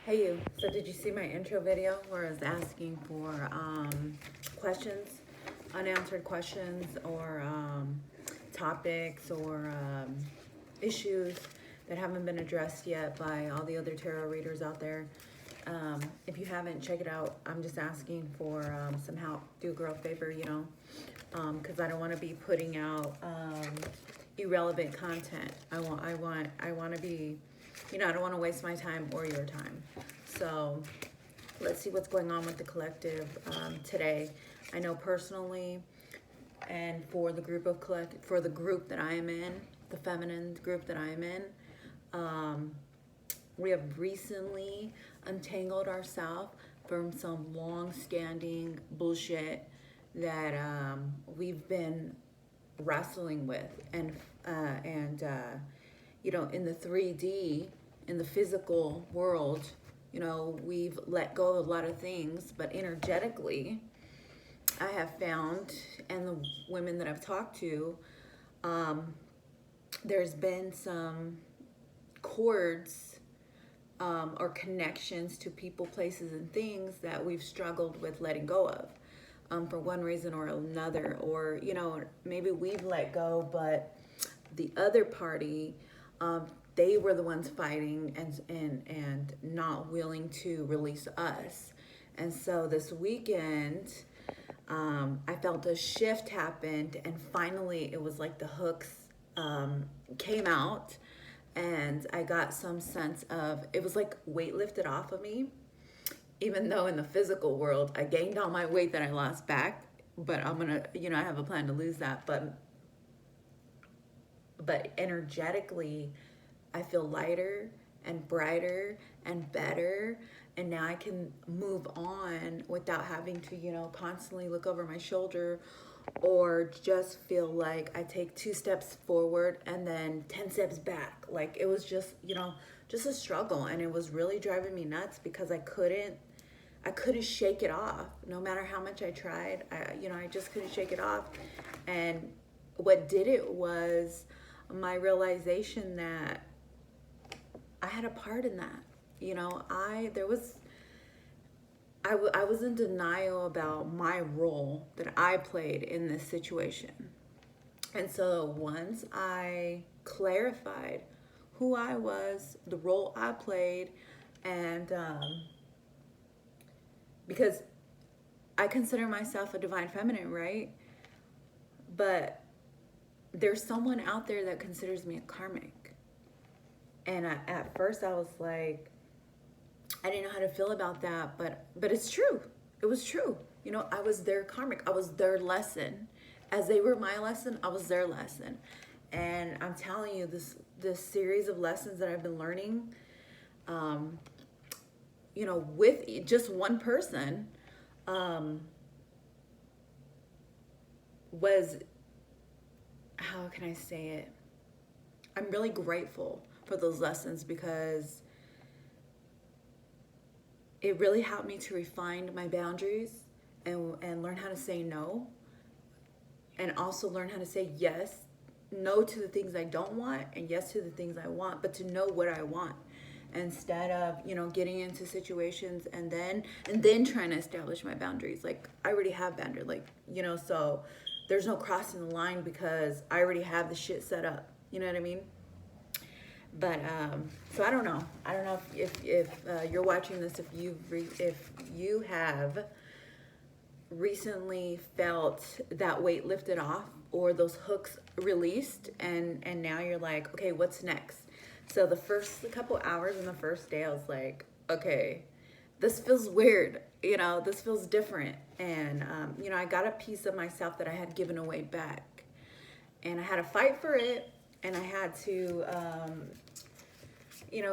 Hey you, so did you see my intro video where I was asking for questions, unanswered questions or topics or issues that haven't been addressed yet by all the other tarot readers out there? If you haven't, check it out. I'm just asking for some help. Do a girl a favor, because I don't want to be putting out irrelevant content. I want to be, I don't want to waste my time or your time. So let's see what's going on with the collective today. I know personally, and for the group that I am in, the feminine group that I am in, we have recently untangled ourselves from some long-standing bullshit that we've been wrestling with, and in the 3D, in the physical world, we've let go of a lot of things, but energetically, I have found, and the women that I've talked to, there's been some cords or connections to people, places, and things that we've struggled with letting go of. For one reason or another, or maybe we've let go, but the other party, they were the ones fighting and not willing to release us. And so this weekend, I felt a shift happened, and finally it was like the hooks came out, and I got some sense of, it was like weight lifted off of me. Even though in the physical world, I gained all my weight that I lost back, but I'm gonna, I have a plan to lose that. But energetically, I feel lighter and brighter and better. And now I can move on without having to, constantly look over my shoulder, or just feel like I take 2 steps forward and then 10 steps back. Like it was just, just a struggle, and it was really driving me nuts because I couldn't shake it off. No matter how much I tried, I just couldn't shake it off. And what did it was my realization that I had a part in that. I was in denial about my role that I played in this situation. And so once I clarified who I was, the role I played, and because I consider myself a divine feminine, right? But there's someone out there that considers me a karmic. And at first I was like, I didn't know how to feel about that, but it's true. It was true. I was their karmic. I was their lesson. As they were my lesson, I was their lesson. And I'm telling you, this series of lessons that I've been learning, with just one person, was, how can I say it? I'm really grateful for those lessons because it really helped me to refine my boundaries and learn how to say no, and also learn how to say yes, no to the things I don't want, and yes to the things I want, but to know what I want, instead of getting into situations and then trying to establish my boundaries. Like I already have boundaries, so there's no crossing the line because I already have the shit set up. You know what I mean? But so I don't know if you're watching this, if you have recently felt that weight lifted off or those hooks released, and now you're like, okay, what's next? So the first couple hours in the first day, I was like, okay, this feels weird. This feels different. And, I got a piece of myself that I had given away back. And I had to fight for it. And I had to,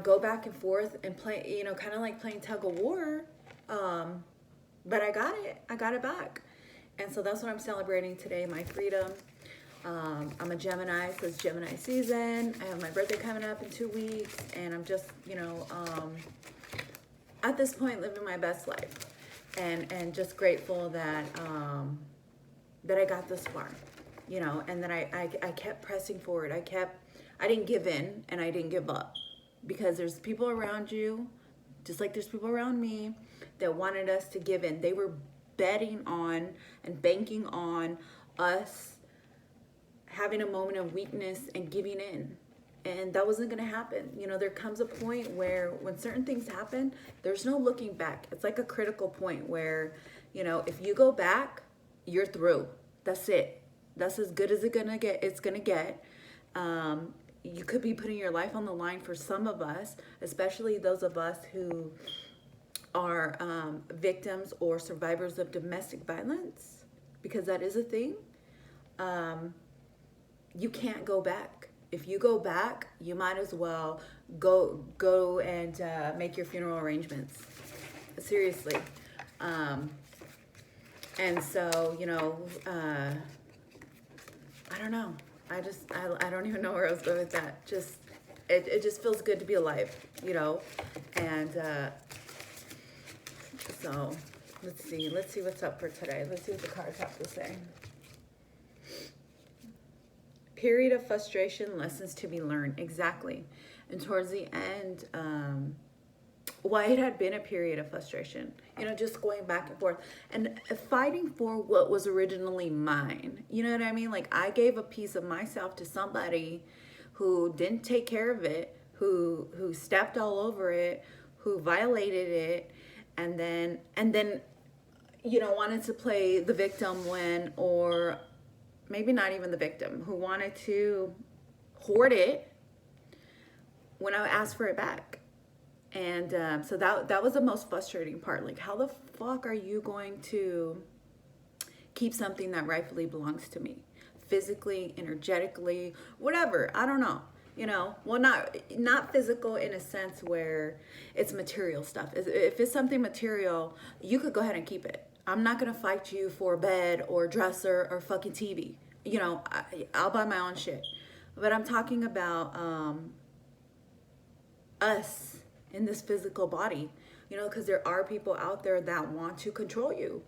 go back and forth and play, kind of like playing tug of war. But I got it. I got it back. And so that's what I'm celebrating today, my freedom. I'm a Gemini, so it's Gemini season. I have my birthday coming up in 2 weeks, and I'm just, at this point living my best life, and just grateful that that I got this far, and that I kept pressing forward. I didn't give in, and I didn't give up, because there's people around you Just like there's people around me that wanted us to give in. They were betting on and banking on us having a moment of weakness and giving in. And that wasn't going to happen. You know, there comes a point where when certain things happen, there's no looking back. It's like a critical point where, you know, if you go back, you're through. That's it. That's as good as it's gonna get. You could be putting your life on the line for some of us, especially those of us who are victims or survivors of domestic violence, because that is a thing. You can't go back. If you go back, you might as well go and make your funeral arrangements. Seriously. And so, you know, I don't know. I don't even know where I was going with that. Just, it just feels good to be alive, you know? And so let's see what's up for today. Let's see what the cards have to say. Period of frustration, lessons to be learned. Exactly. And towards the end, why it had been a period of frustration, you know, just going back and forth and fighting for what was originally mine. You know what I mean? Like, I gave a piece of myself to somebody who didn't take care of it, who stepped all over it, who violated it, and then, you know, wanted to play the victim when, or maybe not even the victim, who wanted to hoard it when I asked for it back. And so that was the most frustrating part. Like, how the fuck are you going to keep something that rightfully belongs to me? Physically, energetically, whatever. I don't know. You know, well, not physical in a sense where it's material stuff. If it's something material, you could go ahead and keep it. I'm not going to fight you for a bed or a dresser or fucking TV. You know, I'll buy my own shit. But I'm talking about us in this physical body, you know, because there are people out there that want to control you.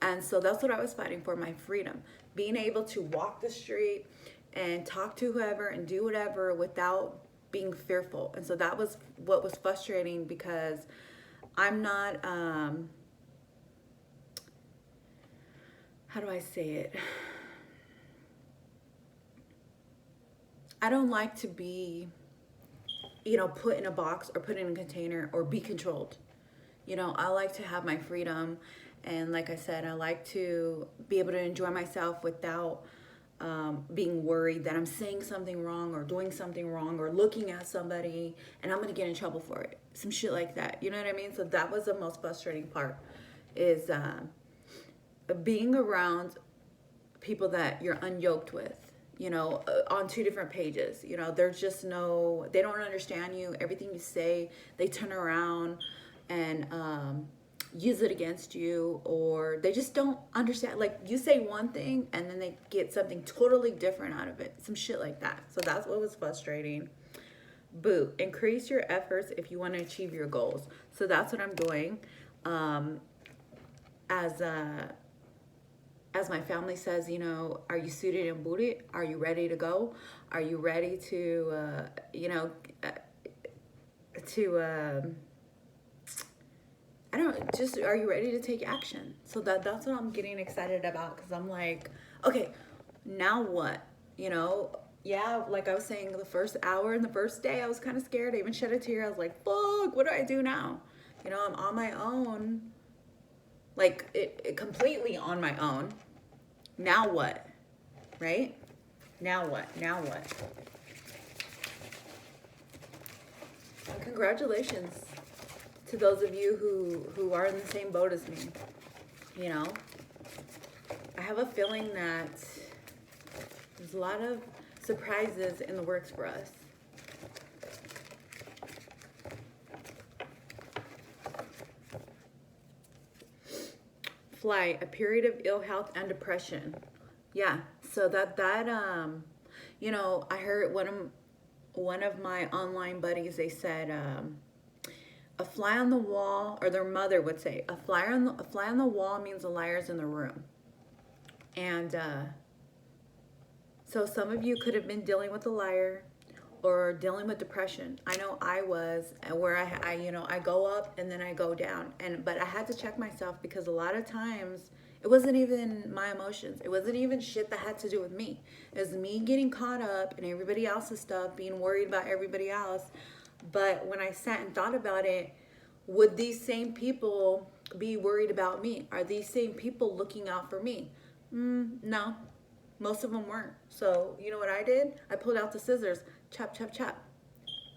And so that's what I was fighting for, my freedom. Being able to walk the street and talk to whoever and do whatever without being fearful. And so that was what was frustrating, because I'm not, how do I say it? I don't like to be, you know, put in a box or put in a container or be controlled. You know, I like to have my freedom. And like I said, I like to be able to enjoy myself without being worried that I'm saying something wrong or doing something wrong or looking at somebody and I'm going to get in trouble for it. Some shit like that. You know what I mean? So that was the most frustrating part, is being around people that you're unyoked with. You know, on two different pages. You know, there's just no, they don't understand you. Everything you say, they turn around and use it against you, or they just don't understand. Like, you say one thing and then they get something totally different out of it. Some shit like that. So that's what was frustrating. Boo. Increase your efforts if you want to achieve your goals. So that's what I'm doing. As my family says, you know, are you suited and booted? Are you ready to go? Are you ready to, you know, I don't know, just, are you ready to take action? So that's what I'm getting excited about, because I'm like, okay, now what? You know, yeah, like I was saying, the first hour and the first day, I was kind of scared. I even shed a tear. I was like, fuck, what do I do now? You know, I'm on my own. Like, it completely on my own. Now what? Right? Now what? And congratulations to those of you who are in the same boat as me. You know, I have a feeling that there's a lot of surprises in the works for us. Fly, a period of ill health and depression. Yeah, so that you know, I heard one of my online buddies, they said a fly on the wall, or their mother would say, a fly on the wall means a liar's in the room. And so some of you could have been dealing with a liar, or dealing with depression. I know I was, where I go up and then I go down, but I had to check myself, because a lot of times it wasn't even my emotions. It wasn't even shit that had to do with me. It was me getting caught up in everybody else's stuff, being worried about everybody else. But when I sat and thought about it, would these same people be worried about me? Are these same people looking out for me? No, most of them weren't. So you know what I did? I pulled out the scissors, chop, chop, chop,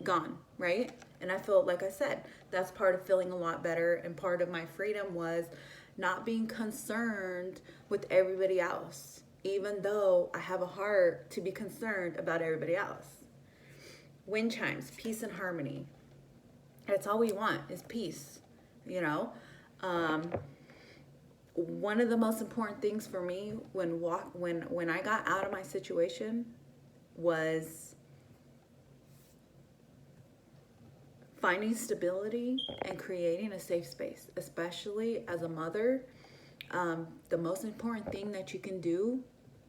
gone, right? And I felt, like I said, that's part of feeling a lot better, and part of my freedom was not being concerned with everybody else, even though I have a heart to be concerned about everybody else. Wind chimes, peace and harmony. That's all we want, is peace, you know? One of the most important things for me when I got out of my situation was finding stability and creating a safe space, especially as a mother. The most important thing that you can do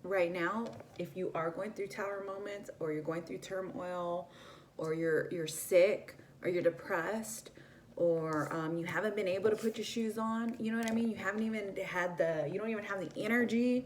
right now, if you are going through tower moments, or you're going through turmoil, or you're sick, or you're depressed, or you haven't been able to put your shoes on, you know what I mean? You don't even have the energy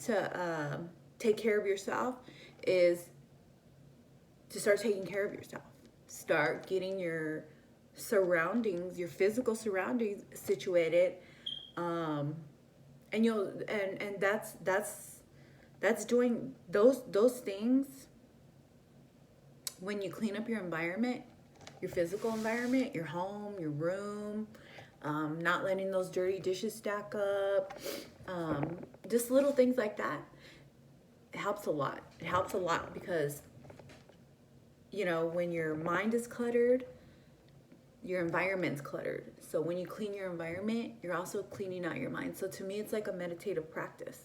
to take care of yourself, is to start taking care of yourself. Start getting your surroundings, your physical surroundings situated, and that's doing those things. When you clean up your environment, your physical environment, your home, your room, not letting those dirty dishes stack up, just little things like that, it helps a lot. It helps a lot, because you know, when your mind is cluttered, your environment's cluttered. So when you clean your environment, you're also cleaning out your mind. So to me, it's like a meditative practice.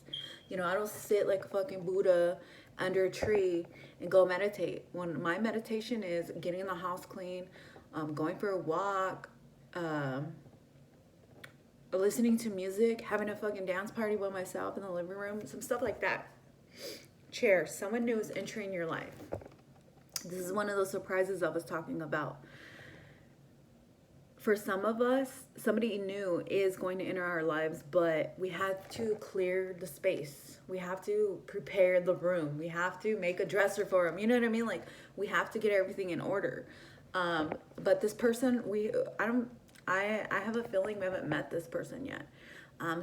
You know, I don't sit like a fucking Buddha under a tree and go meditate. When my meditation is getting the house clean, going for a walk, listening to music, having a fucking dance party by myself in the living room, some stuff like that. Chair, someone new is entering your life. This is one of those surprises I was talking about. For some of us, somebody new is going to enter our lives, but we have to clear the space. We have to prepare the room. We have to make a dresser for them. You know what I mean? Like, we have to get everything in order. But this person, I have a feeling we haven't met this person yet.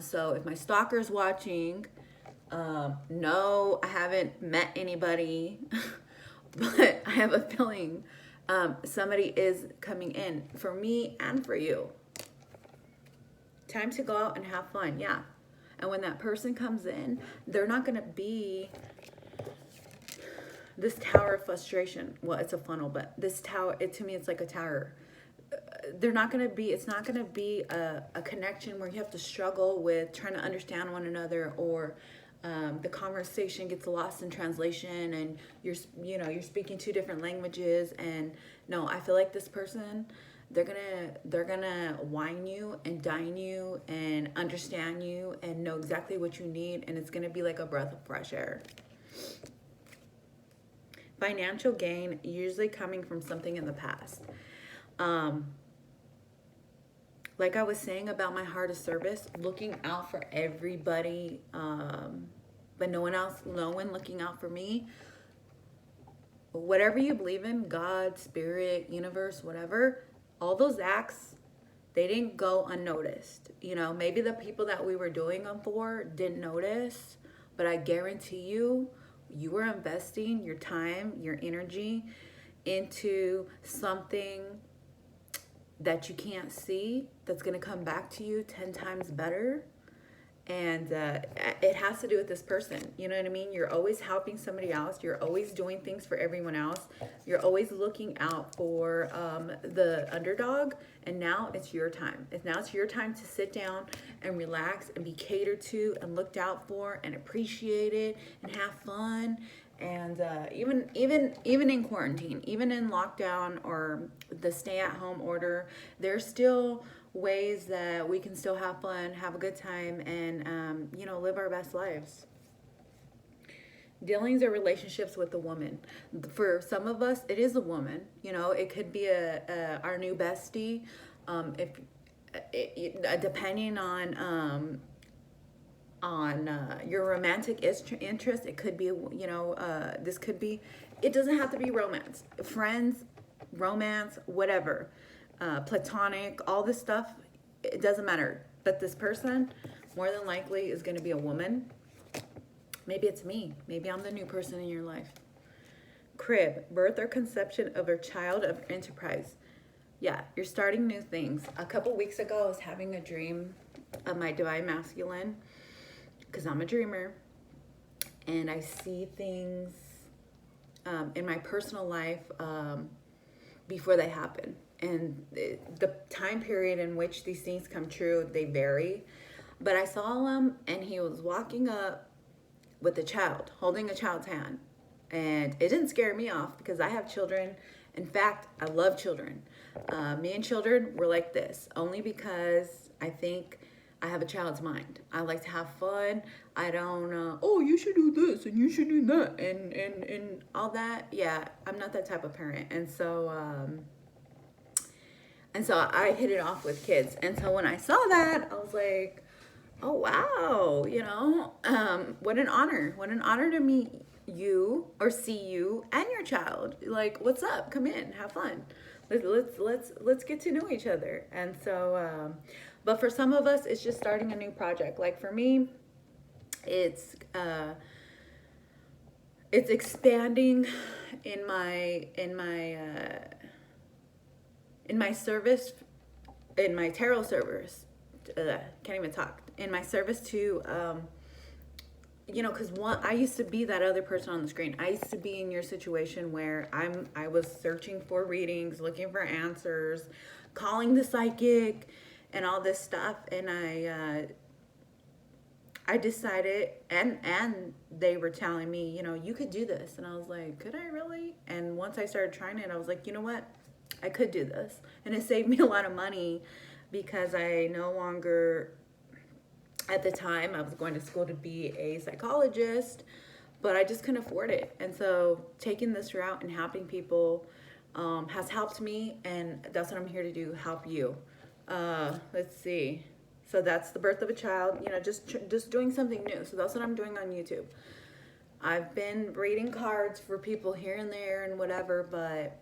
So if my stalker's watching, no, I haven't met anybody. But I have a feeling somebody is coming in for me and for you. Time to go out and have fun, yeah. And when that person comes in, they're not going to be this tower of frustration. Well, it's a funnel, but this tower, to me, it's like a tower. It's not going to be a connection where you have to struggle with trying to understand one another, or the conversation gets lost in translation, and you're speaking two different languages. And no, I feel like this person, they're gonna wine you and dine you and understand you and know exactly what you need, and it's gonna be like a breath of fresh air. Financial gain, usually coming from something in the past. Like I was saying about my heart of service, looking out for everybody, but no one looking out for me. Whatever you believe in, God, spirit, universe, whatever, all those acts, they didn't go unnoticed. You know, maybe the people that we were doing them for didn't notice, but I guarantee you, you were investing your time, your energy into something that you can't see, that's going to come back to you 10 times better. And it has to do with this person. You know what I mean? You're always helping somebody else. You're always doing things for everyone else. You're always looking out for the underdog. And now it's your time. It's your time to sit down and relax and be catered to and looked out for and appreciated and have fun. And even in quarantine, even in lockdown or the stay-at-home order, there's still ways that we can still have fun, have a good time, and live our best lives. Dealings or relationships with a woman. For some of us, it is a woman. You know, it could be our new bestie. If depending on your romantic interest, it could be, you know, this could be. It doesn't have to be romance. Friends, romance, whatever, platonic, all this stuff. It doesn't matter. But this person, more than likely, is going to be a woman. Maybe it's me. Maybe I'm the new person in your life. Crib, birth or conception of a child of enterprise. Yeah, you're starting new things. A couple weeks ago, I was having a dream of my divine masculine, because I'm a dreamer, and I see things in my personal life before they happen. And the time period in which these things come true, they vary. But I saw him, and he was walking up with a child, holding a child's hand. And it didn't scare me off because I have children. In fact, I love children. Me and children, we're like this, only because I think I have a child's mind. I like to have fun. I don't, oh, you should do this and you should do that and all that. Yeah, I'm not that type of parent. And so I hit it off with kids. And so when I saw that, I was like, oh, wow, you know, what an honor to meet you or see you and your child. Like, what's up? Come in, have fun. Let's get to know each other. And so, but for some of us, it's just starting a new project. Like for me, it's expanding in my service, in my tarot service. Can't even talk. In my service to, you know, because I used to be that other person on the screen. I used to be in your situation where I was searching for readings, looking for answers, calling the psychic, and all this stuff. And I decided, and they were telling me, you know, you could do this. And I was like, could I really? And once I started trying it, I was like, you know what? I could do this. And it saved me a lot of money because I no longer, at the time, I was going to school to be a psychologist, but I just couldn't afford it. And so taking this route and helping people has helped me, and that's what I'm here to do, help you. Let's see. So that's the birth of a child, you know, just doing something new. So that's what I'm doing on YouTube. I've been reading cards for people here and there and whatever, but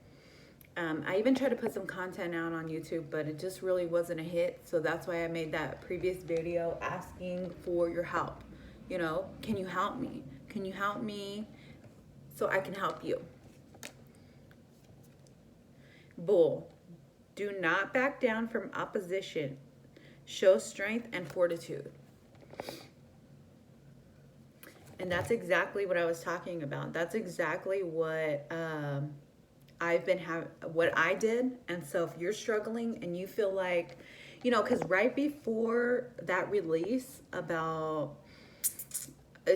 I even tried to put some content out on YouTube, but it just really wasn't a hit. So that's why I made that previous video asking for your help. You know, can you help me? Can you help me so I can help you? Bull, do not back down from opposition. Show strength and fortitude. And that's exactly what I was talking about. That's exactly what what I did. And so if you're struggling and you feel like, you know, because right before that release, about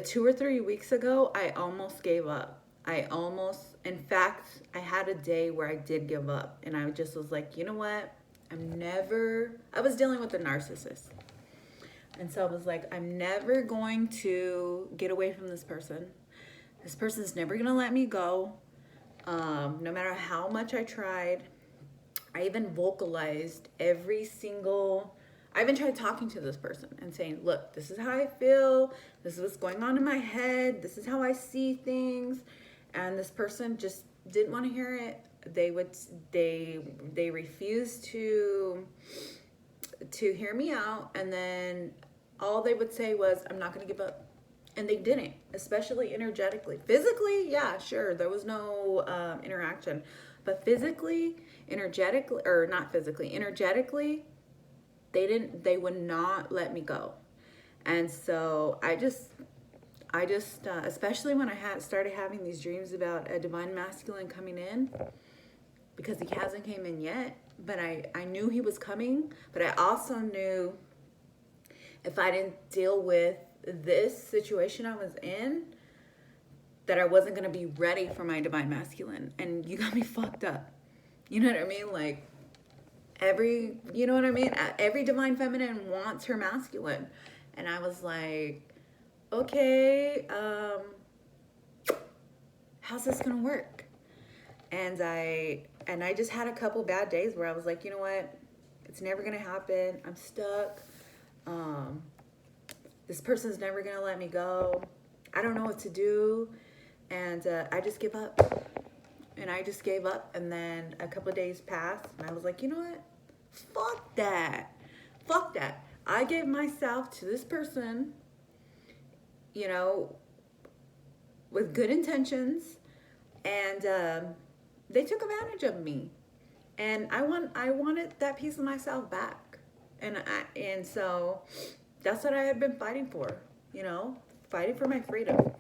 2 or 3 weeks ago, I almost gave up. In fact, I had a day where I did give up, and I just was like, you know what? I was dealing with a narcissist. And so I was like, I'm never going to get away from this person. This person's never going to let me go. No matter how much I tried. I even vocalized I even tried talking to this person and saying, look, this is how I feel. This is what's going on in my head. This is how I see things. And this person just didn't want to hear it. They refused to hear me out. And then all they would say was, I'm not going to give up. And they didn't, especially energetically. Physically, yeah, sure, there was no interaction. But physically, energetically, they would not let me go. And so I just especially when I started having these dreams about a divine masculine coming in, because he hasn't came in yet, but I knew he was coming, but I also knew if I didn't deal with this situation I was in, that I wasn't going to be ready for my divine masculine. And you got me fucked up. You know what I mean? Like, you know what I mean? Every divine feminine wants her masculine. And I was like, okay, how's this gonna work? And I just had a couple bad days where I was like, you know what? It's never gonna happen. I'm stuck. This person's never gonna let me go. I don't know what to do. And I just give up. And I just gave up. And then a couple of days passed and I was like, you know what? Fuck that. Fuck that. I gave myself to this person, you know, with good intentions, and they took advantage of me. And I wanted that piece of myself back. And so that's what I had been fighting for, you know, fighting for my freedom.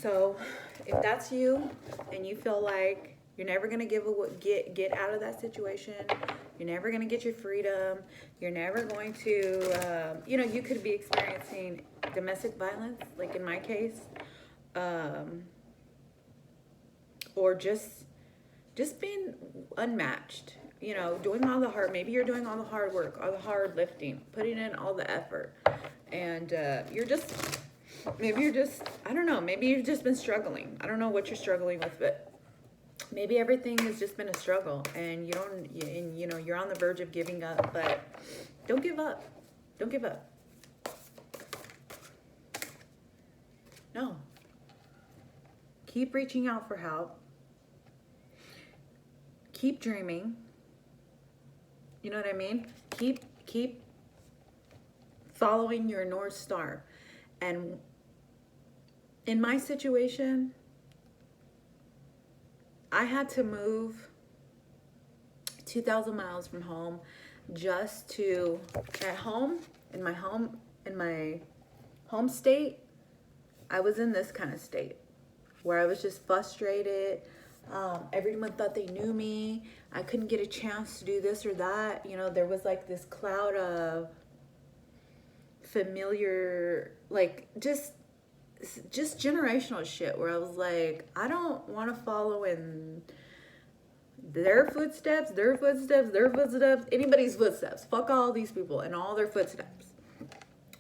So if that's you and you feel like you're never going to get out of that situation, you're never going to get your freedom, you're never going to, you know, you could be experiencing domestic violence, like in my case, or just being unmatched, you know, doing all the hard, maybe you're doing all the hard work, all the hard lifting, putting in all the effort, and maybe you're just, I don't know, maybe you've just been struggling. I don't know what you're struggling with, but maybe everything has just been a struggle, and you know, you're on the verge of giving up, but don't give up. Don't give up. No. Keep reaching out for help. Keep dreaming. You know what I mean? Keep following your North Star. And in my situation, I had to move 2,000 miles from home just to, at home, in my home state, I was in this kind of state where I was just frustrated. Everyone thought they knew me. I couldn't get a chance to do this or that. You know, there was like this cloud of familiar, like just generational shit where I was like, I don't want to follow in their footsteps, anybody's footsteps. Fuck all these people and all their footsteps.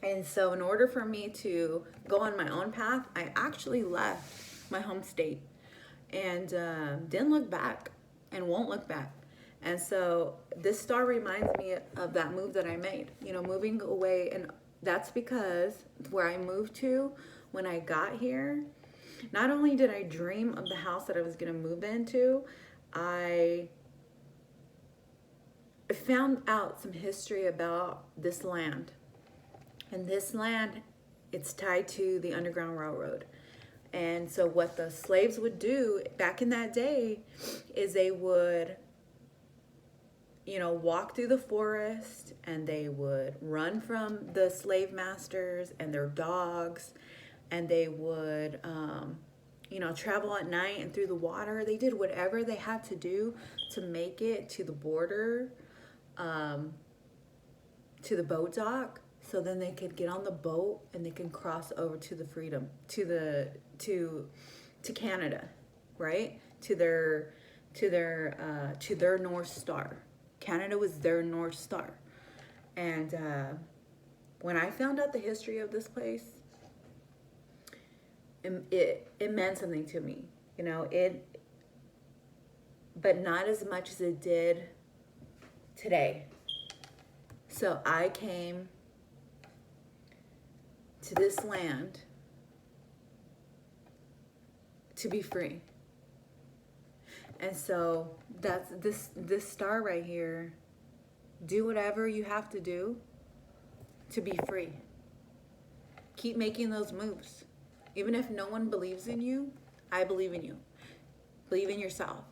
And so in order for me to go on my own path, I actually left my home state and didn't look back and won't look back. And so this star reminds me of that move that I made, you know, moving away. And that's because where I moved to when I got here, not only did I dream of the house that I was going to move into, I found out some history about this land. And this land, it's tied to the Underground Railroad. And so what the slaves would do back in that day is they would, you know, walk through the forest, and they would run from the slave masters and their dogs, and they would, you know, travel at night and through the water. They did whatever they had to do to make it to the border, to the boat dock, so then they could get on the boat and they can cross over to the freedom, to Canada, right? To their North Star. Canada was their North Star. And when I found out the history of this place, it meant something to me, you know, but not as much as it did today. So I came to this land to be free. And so that's this star right here. Do whatever you have to do to be free. Keep making those moves. Even if no one believes in you, I believe in you. Believe in yourself.